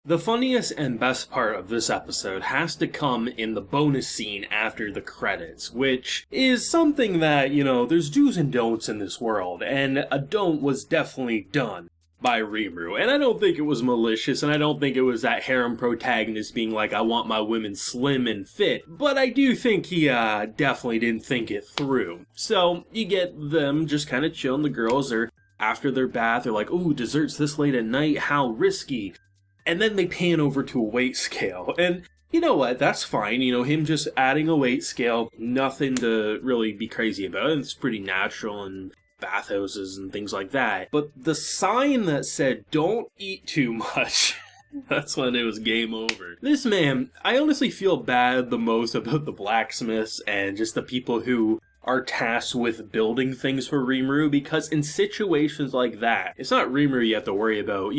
The funniest and best part of this episode has to come in the bonus scene after the credits, which is something that, there's do's and don'ts in this world, and a don't was definitely done by Rimuru. And I don't think it was malicious, and I don't think it was that harem protagonist being like, I want my women slim and fit, but I do think he definitely didn't think it through. So you get them just kind of chilling. The girls are, after their bath, they're like, ooh, desserts this late at night, how risky. And then they pan over to a weight scale. And you know what? That's fine. Him just adding a weight scale, nothing to really be crazy about. It's pretty natural in bathhouses and things like that. But the sign that said, don't eat too much, that's when it was game over. This man, I honestly feel bad the most about the blacksmiths and just the people who are tasked with building things for Rimuru, because in situations like that, it's not Rimuru you have to worry about.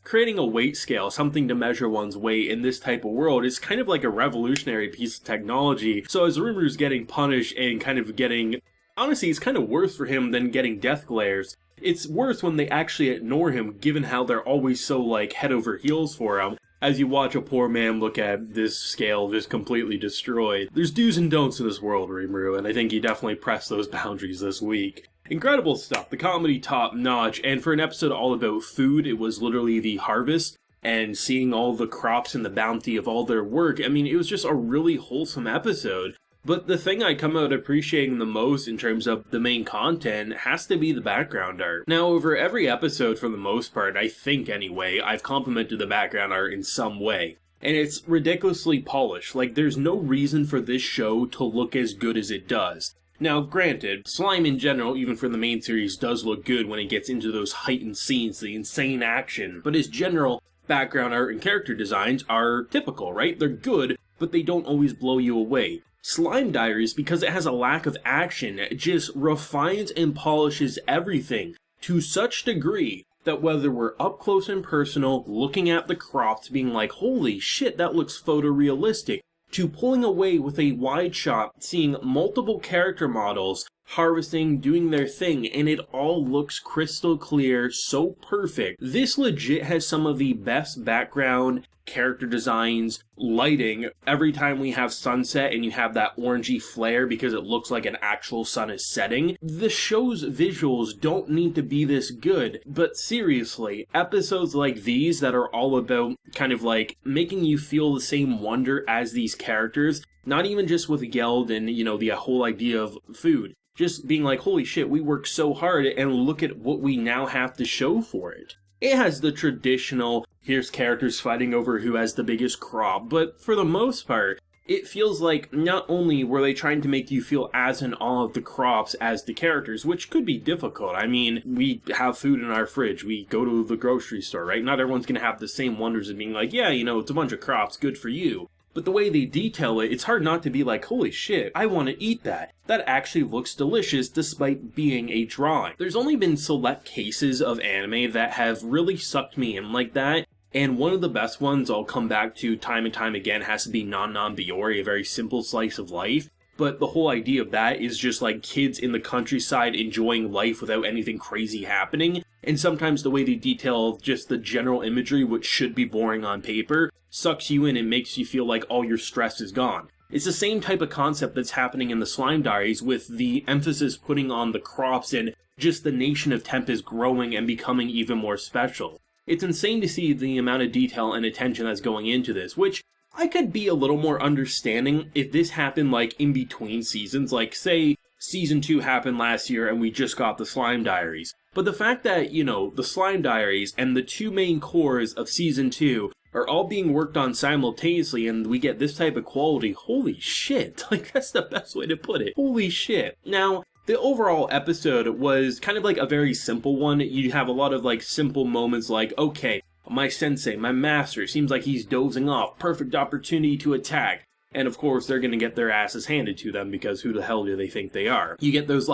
Creating a weight scale, something to measure one's weight in this type of world, is kind of like a revolutionary piece of technology. So as Rimuru's getting punished and kind of getting... Honestly, it's kind of worse for him than getting death glares. It's worse when they actually ignore him, given how they're always so, head over heels for him. As you watch a poor man look at this scale just completely destroyed. There's do's and don'ts in this world, Rimuru, and I think you definitely pressed those boundaries this week. Incredible stuff, the comedy top notch, and for an episode all about food, it was literally the harvest, and seeing all the crops and the bounty of all their work. I mean, it was just a really wholesome episode. But the thing I come out appreciating the most in terms of the main content has to be the background art. Now, over every episode for the most part, I think anyway, I've complimented the background art in some way. And it's ridiculously polished. There's no reason for this show to look as good as it does. Now, granted, slime in general, even for the main series, does look good when it gets into those heightened scenes, the insane action, but its general background art and character designs are typical, right? They're good, but they don't always blow you away. Slime Diaries, because it has a lack of action, just refines and polishes everything to such degree that whether we're up close and personal, looking at the crops, being like, holy shit, that looks photorealistic, to pulling away with a wide shot, seeing multiple character models harvesting, doing their thing, and it all looks crystal clear, so perfect. This legit has some of the best background, character designs, lighting. Every time we have sunset and you have that orangey flare because it looks like an actual sun is setting, the show's visuals don't need to be this good. But seriously, episodes like these that are all about kind of making you feel the same wonder as these characters, not even just with Geld and, the whole idea of food. Just being like, holy shit, we worked so hard and look at what we now have to show for it. It has the traditional, here's characters fighting over who has the biggest crop, but for the most part, it feels like not only were they trying to make you feel as in awe of the crops as the characters, which could be difficult. I mean, we have food in our fridge, we go to the grocery store, right? Not everyone's going to have the same wonders of being like, yeah, it's a bunch of crops, good for you. But the way they detail it, it's hard not to be like, holy shit, I want to eat that. That actually looks delicious despite being a drawing. There's only been select cases of anime that have really sucked me in like that. And one of the best ones I'll come back to time and time again has to be Non Non Biyori, a very simple slice of life. But the whole idea of that is just kids in the countryside enjoying life without anything crazy happening. And sometimes the way they detail just the general imagery, which should be boring on paper, sucks you in and makes you feel like all your stress is gone. It's the same type of concept that's happening in the Slime Diaries, with the emphasis putting on the crops and just the nation of Tempest growing and becoming even more special. It's insane to see the amount of detail and attention that's going into this, which I could be a little more understanding if this happened in between seasons, say season 2 happened last year and we just got the Slime Diaries. But the fact that, the Slime Diaries and the two main cores of season 2 are all being worked on simultaneously and we get this type of quality, holy shit, that's the best way to put it, holy shit. Now, the overall episode was kind of a very simple one. You have a lot of simple moments okay, my sensei, my master, seems like he's dozing off, perfect opportunity to attack. And of course, they're gonna get their asses handed to them because who the hell do they think they are? You get those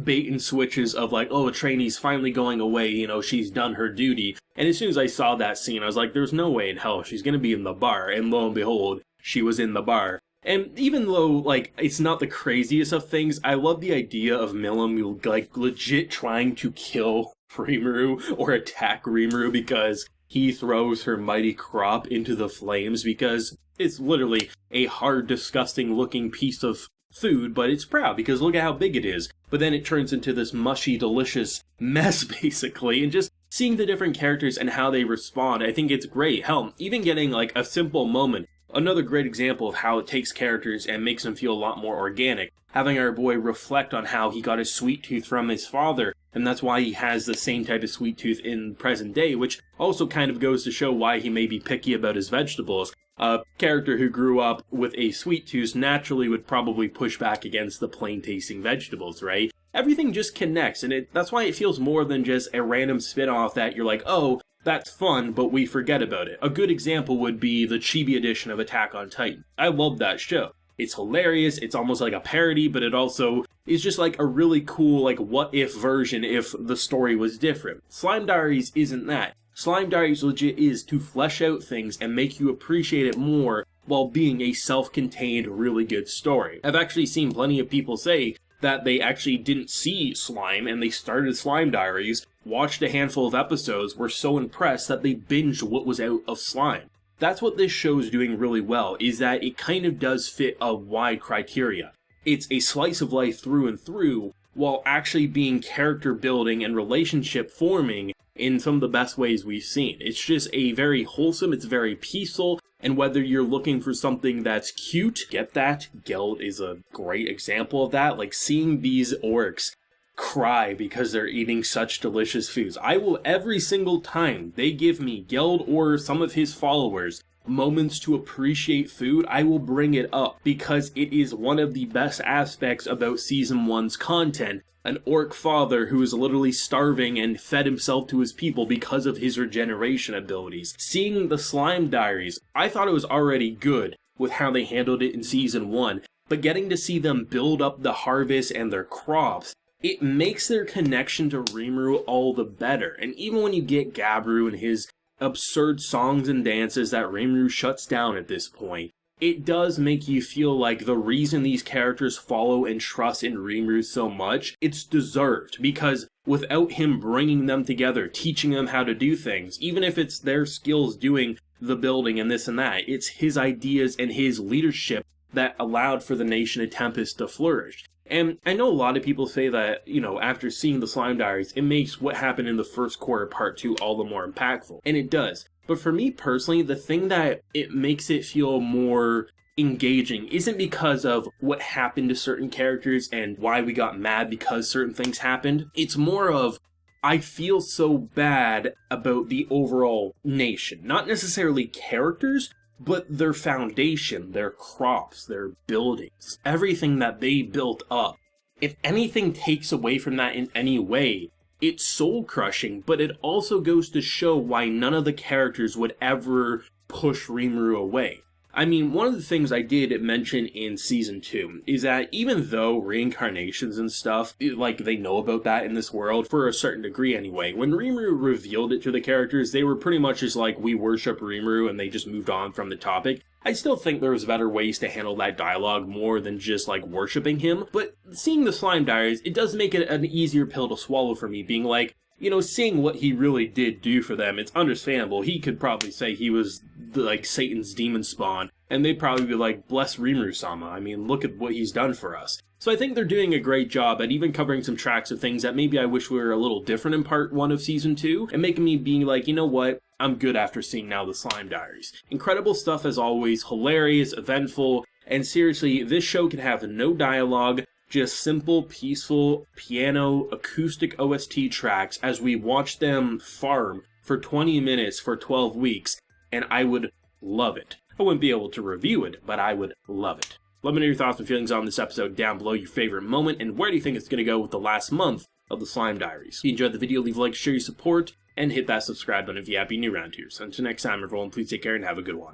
bait and switches of oh, a trainee's finally going away, she's done her duty. And as soon as I saw that scene, I was like, there's no way in hell she's gonna be in the bar. And lo and behold, she was in the bar. And even though, it's not the craziest of things, I love the idea of Milim, legit trying to kill Rimuru or attack Rimuru because he throws her mighty crop into the flames because it's literally a hard, disgusting looking piece of food, but it's proud because look at how big it is. But then it turns into this mushy, delicious mess, basically, and just seeing the different characters and how they respond, I think it's great. Hell, even getting like a simple moment, another great example of how it takes characters and makes them feel a lot more organic. Having our boy reflect on how he got his sweet tooth from his father, and that's why he has the same type of sweet tooth in present day, which also kind of goes to show why he may be picky about his vegetables. A character who grew up with a sweet tooth naturally would probably push back against the plain-tasting vegetables, right? Everything just connects, and that's why it feels more than just a random spin-off that you're like, oh, that's fun, but we forget about it. A good example would be the chibi edition of Attack on Titan. I love that show. It's hilarious, it's almost like a parody, but it also is just like a really cool, like, what-if version if the story was different. Slime Diaries isn't that. Slime Diaries legit is to flesh out things and make you appreciate it more while being a self-contained, really good story. I've actually seen plenty of people say that they actually didn't see Slime and they started Slime Diaries, watched a handful of episodes, were so impressed that they binged what was out of Slime. That's what this show's doing really well, is that it kind of does fit a wide criteria. It's a slice of life through and through, while actually being character building and relationship forming in some of the best ways we've seen. It's just a very wholesome, it's very peaceful, and whether you're looking for something that's cute, get that. Geld is a great example of that, like seeing these orcs cry because they're eating such delicious foods. I will, every single time they give me, Geld or some of his followers, moments to appreciate food, I will bring it up because it is one of the best aspects about Season 1's content. An orc father who is literally starving and fed himself to his people because of his regeneration abilities. Seeing the Slime Diaries, I thought it was already good with how they handled it in Season 1, but getting to see them build up the harvest and their crops, it makes their connection to Rimuru all the better. And even when you get Gabru and his absurd songs and dances that Rimuru shuts down at this point, it does make you feel like the reason these characters follow and trust in Rimuru so much, it's deserved, because without him bringing them together, teaching them how to do things, even if it's their skills doing the building and this and that, it's his ideas and his leadership that allowed for the nation of Tempest to flourish. And I know a lot of people say that, you know, after seeing the Slime Diaries, it makes what happened in the first quarter part 2 all the more impactful. And it does. But for me personally, the thing that it makes it feel more engaging isn't because of what happened to certain characters and why we got mad because certain things happened. It's more of, I feel so bad about the overall nation. Not necessarily characters, but their foundation, their crops, their buildings, everything that they built up. If anything takes away from that in any way, it's soul-crushing, but it also goes to show why none of the characters would ever push Rimuru away. I mean, one of the things I did mention in Season 2 is that even though reincarnations and stuff, like, they know about that in this world, for a certain degree anyway, when Rimuru revealed it to the characters, they were pretty much just like, we worship Rimuru, and they just moved on from the topic. I still think there was better ways to handle that dialogue more than just, like, worshipping him, but seeing the Slime Diaries, it does make it an easier pill to swallow for me, being like, you know, seeing what he really did do for them, it's understandable. He could probably say he was, like, Satan's demon spawn, and they'd probably be like, bless Rimuru-sama, I mean, look at what he's done for us. So I think they're doing a great job at even covering some tracks of things that maybe I wish were a little different in part 1 of Season 2, and making me being like, you know what, I'm good after seeing now the Slime Diaries. Incredible stuff as always, hilarious, eventful, and seriously, this show can have no dialogue, just simple, peaceful, piano, acoustic OST tracks as we watch them farm for 20 minutes for 12 weeks, and I would love it. I wouldn't be able to review it, but I would love it. Let me know your thoughts and feelings on this episode down below, your favorite moment, and where do you think it's going to go with the last month of the Slime Diaries. If you enjoyed the video, leave a like, share your support, and hit that subscribe button if you happen new around here. So until next time, everyone, please take care and have a good one.